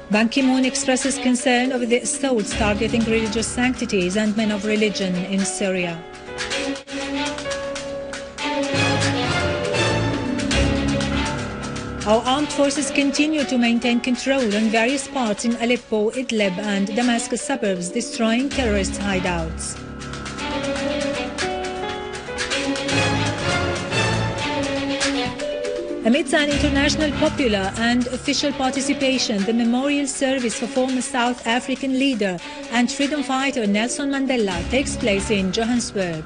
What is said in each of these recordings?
Ban Ki-moon expresses concern over the assaults targeting religious sanctities and men of religion in Syria. Our armed forces continue to maintain control on various parts in Aleppo, Idlib and Damascus suburbs, destroying terrorist hideouts. Amidst an international popular and official participation, the memorial service for former South African leader and freedom fighter Nelson Mandela takes place in Johannesburg.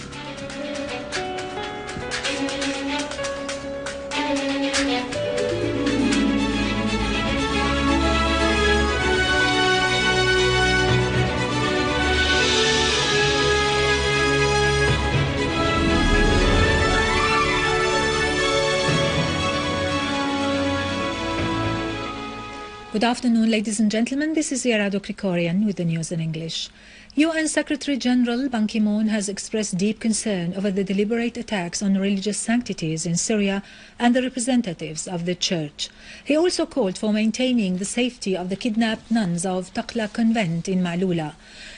Good afternoon, ladies and gentlemen. This is Yarado Krikorian with the news in English. UN Secretary General Ban Ki-moon has expressed deep concern over the deliberate attacks on religious sanctities in Syria and the representatives of the church. He also called for maintaining the safety of the kidnapped nuns of Raqqa convent in Ma'lula.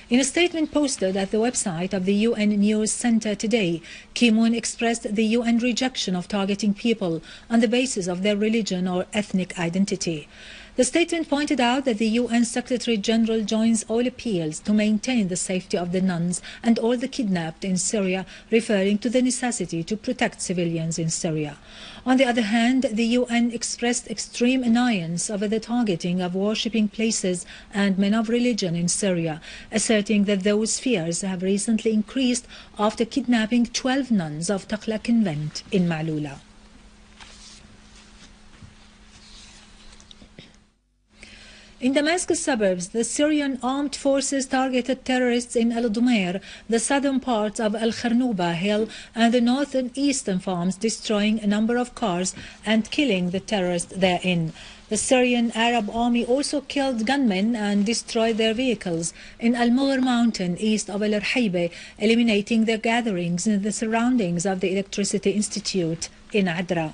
In a statement posted at the website of the UN News Center today, Ki-moon expressed the UN rejection of targeting people on the basis of their religion or ethnic identity. The statement pointed out that the UN Secretary General joins all appeals to maintain the safety of the nuns and all the kidnapped in Syria, referring to the necessity to protect civilians in Syria. On the other hand, the UN expressed extreme annoyance over the targeting of worshipping places and men of religion in Syria, asserting that those fears have recently increased after kidnapping 12 nuns of Raqqa convent in Ma'lula. In Damascus suburbs, the Syrian armed forces targeted terrorists in al-Dumair, the southern parts of al-Kharnouba hill and the northern eastern farms, destroying a number of cars and killing the terrorists therein. The Syrian Arab army also killed gunmen and destroyed their vehicles in Al-Mughar mountain east of al-Rahaibe, eliminating their gatherings in the surroundings of the Electricity Institute in Adra.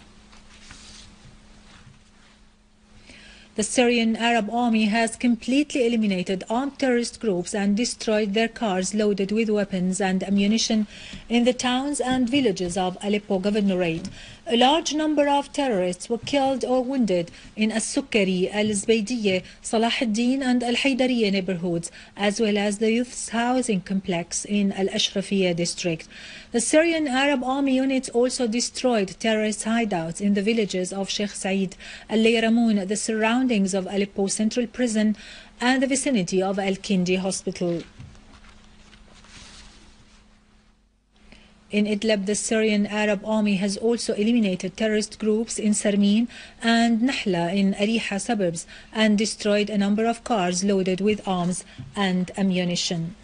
The Syrian Arab army has completely eliminated armed terrorist groups and destroyed their cars loaded with weapons and ammunition in the towns and villages of Aleppo Governorate. A large number of terrorists were killed or wounded in Al-Sukkari, Al-Zbaydiyya, Salah ad-Din and Al-Haydariya neighborhoods, as well as the youth's housing complex in Al-Ashrafiyya district. The Syrian Arab army units also destroyed terrorist hideouts in the villages of Sheikh Said, Al-Layramoun, the surroundings of Aleppo Central Prison and the vicinity of Al-Kindi Hospital. In Idlib, the Syrian Arab army has also eliminated terrorist groups in Sarmin and Nahla in Ariha suburbs and destroyed a number of cars loaded with arms and ammunition.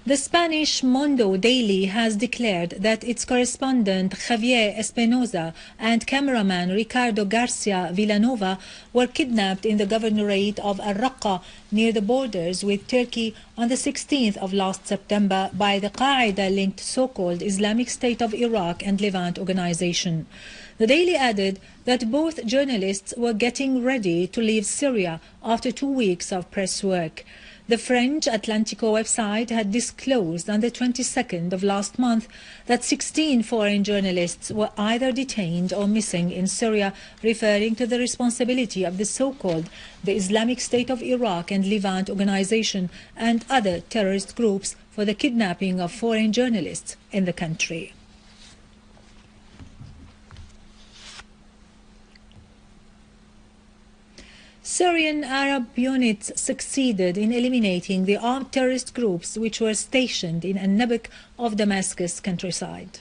The Spanish Mundo Daily has declared that its correspondent Javier Espinosa and cameraman Ricardo Garcia Villanova were kidnapped in the governorate of Raqqa near the borders with Turkey on the 16th of last September by the Qaeda-linked so-called Islamic State of Iraq and Levant organization. The Daily added that both journalists were getting ready to leave Syria after 2 weeks of press work. The French Atlantico website had disclosed on the 22nd of last month that 16 foreign journalists were either detained or missing in Syria, referring to the responsibility of the so-called the Islamic State of Iraq and Levant organization and other terrorist groups for the kidnapping of foreign journalists in the country. Syrian Arab units succeeded in eliminating the armed terrorist groups which were stationed in al-Nabq of Damascus countryside.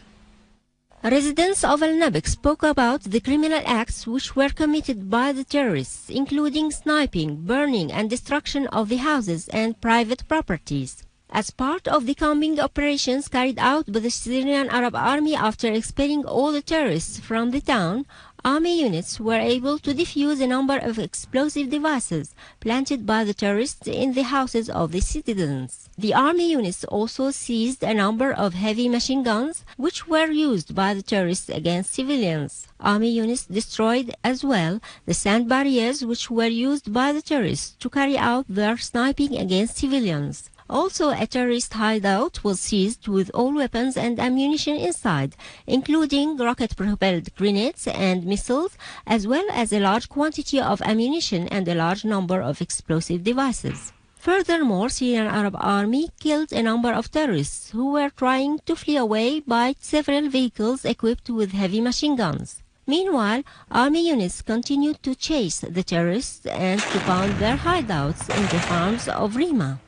Residents of al-Nabq spoke about the criminal acts which were committed by the terrorists, including sniping, burning and destruction of the houses and private properties. As part of the combing operations carried out by the Syrian Arab Army after expelling all the terrorists from the town, Army units were able to defuse a number of explosive devices planted by the terrorists in the houses of the citizens. The army units also seized a number of heavy machine guns which were used by the terrorists against civilians. Army units destroyed as well the sand barriers which were used by the terrorists to carry out their sniping against civilians. Also, a terrorist hideout was seized with all weapons and ammunition inside, including rocket-propelled grenades and missiles, as well as a large quantity of ammunition and a large number of explosive devices. Furthermore, Syrian Arab Army killed a number of terrorists who were trying to flee away by several vehicles equipped with heavy machine guns. Meanwhile, army units continued to chase the terrorists and to found their hideouts in the farms of Raqqa.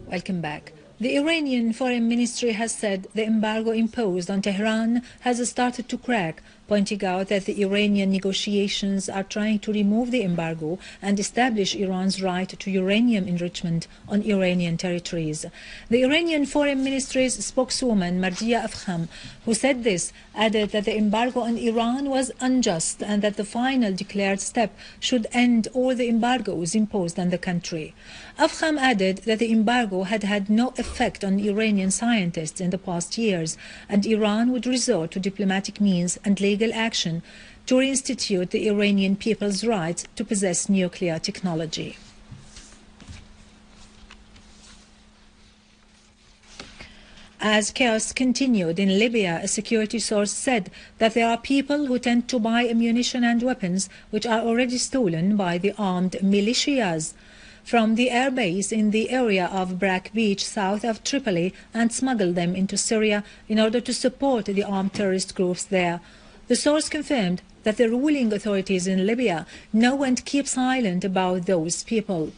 Welcome back. The Iranian Foreign Ministry has said the embargo imposed on Tehran has started to crack, pointing out that the Iranian negotiations are trying to remove the embargo and establish Iran's right to uranium enrichment on Iranian territories. The Iranian Foreign Ministry's spokeswoman, Mardia Afkham, who said this, added that the embargo on Iran was unjust and that the final declared step should end all the embargoes imposed on the country. Afkham added that the embargo had had no effect on Iranian scientists in the past years, and Iran would resort to diplomatic means and legal action to reinstitute the Iranian people's right to possess nuclear technology. As chaos continued in Libya, a security source said that there are people who tend to buy ammunition and weapons which are already stolen by the armed militias from the airbase in the area of Brak Beach south of Tripoli and smuggle them into Syria in order to support the armed terrorist groups there. The source confirmed that the ruling authorities in Libya know and keep silent about those people.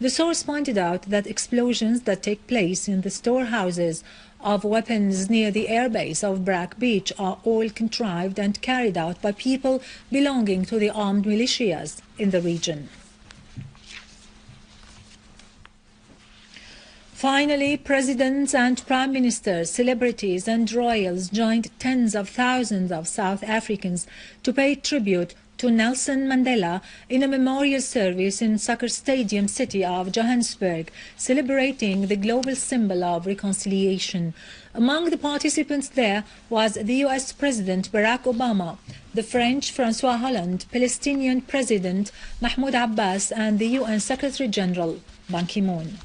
The source pointed out that explosions that take place in the storehouses of weapons near the airbase of Brak Beach are all contrived and carried out by people belonging to the armed militias in the region. Finally, presidents and prime ministers, celebrities and royals joined tens of thousands of South Africans to pay tribute to Nelson Mandela in a memorial service in soccer stadium city of Johannesburg, celebrating the global symbol of reconciliation. Among the participants there was the US President Barack Obama, the French Francois Hollande, Palestinian President Mahmoud Abbas, and the UN Secretary General Ban Ki-moon.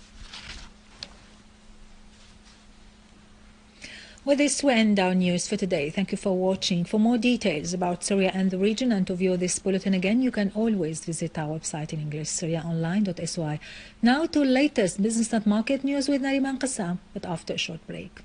With this, we end our news for today. Thank you for watching. For more details about Syria and the region and to view this bulletin again, you can always visit our website in English, syriaonline.sy. Now to latest business and market news with Nariman Qassam, but after a short break.